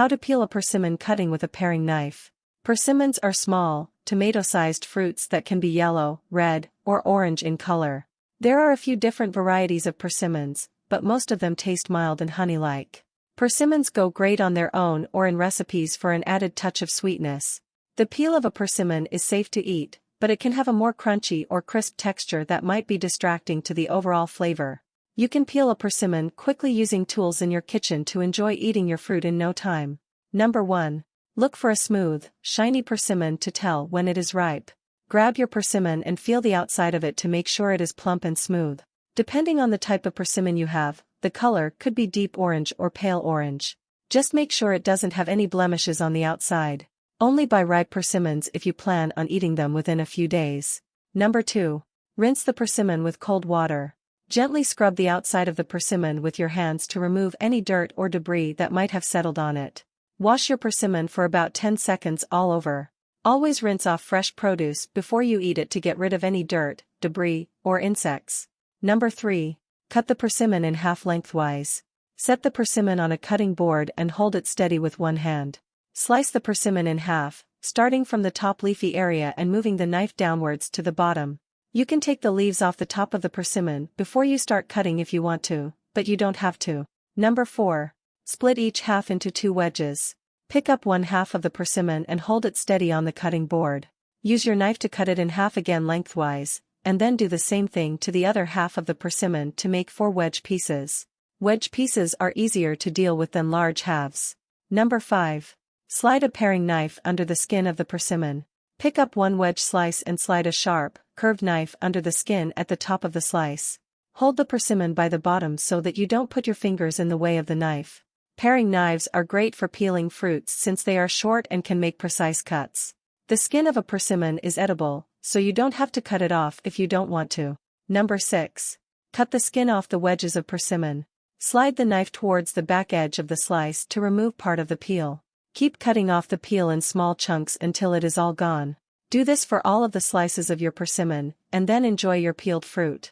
How to peel a persimmon cutting with a paring knife. Persimmons are small, tomato-sized fruits that can be yellow, red, or orange in color. There are a few different varieties of persimmons, but most of them taste mild and honey-like. Persimmons go great on their own or in recipes for an added touch of sweetness. The peel of a persimmon is safe to eat, but it can have a more crunchy or crisp texture that might be distracting to the overall flavor. You can peel a persimmon quickly using tools in your kitchen to enjoy eating your fruit in no time. Number 1. Look for a smooth, shiny persimmon to tell when it is ripe. Grab your persimmon and feel the outside of it to make sure it is plump and smooth. Depending on the type of persimmon you have, the color could be deep orange or pale orange. Just make sure it doesn't have any blemishes on the outside. Only buy ripe persimmons if you plan on eating them within a few days. Number 2. Rinse the persimmon with cold water. Gently scrub the outside of the persimmon with your hands to remove any dirt or debris that might have settled on it. Wash your persimmon for about 10 seconds all over. Always rinse off fresh produce before you eat it to get rid of any dirt, debris, or insects. Number 3. Cut the persimmon in half lengthwise. Set the persimmon on a cutting board and hold it steady with one hand. Slice the persimmon in half, starting from the top leafy area and moving the knife downwards to the bottom. You can take the leaves off the top of the persimmon before you start cutting if you want to, but you don't have to. Number 4. Split each half into 2 wedges. Pick up one half of the persimmon and hold it steady on the cutting board. Use your knife to cut it in half again lengthwise, and then do the same thing to the other half of the persimmon to make 4 wedge pieces. Wedge pieces are easier to deal with than large halves. Number 5. Slide a paring knife under the skin of the persimmon. Pick up one wedge slice and slide a sharp, curved knife under the skin at the top of the slice. Hold the persimmon by the bottom so that you don't put your fingers in the way of the knife. Paring knives are great for peeling fruits since they are short and can make precise cuts. The skin of a persimmon is edible, so you don't have to cut it off if you don't want to. Number 6. Cut the skin off the wedges of persimmon. Slide the knife towards the back edge of the slice to remove part of the peel. Keep cutting off the peel in small chunks until it is all gone. Do this for all of the slices of your persimmon, and then enjoy your peeled fruit.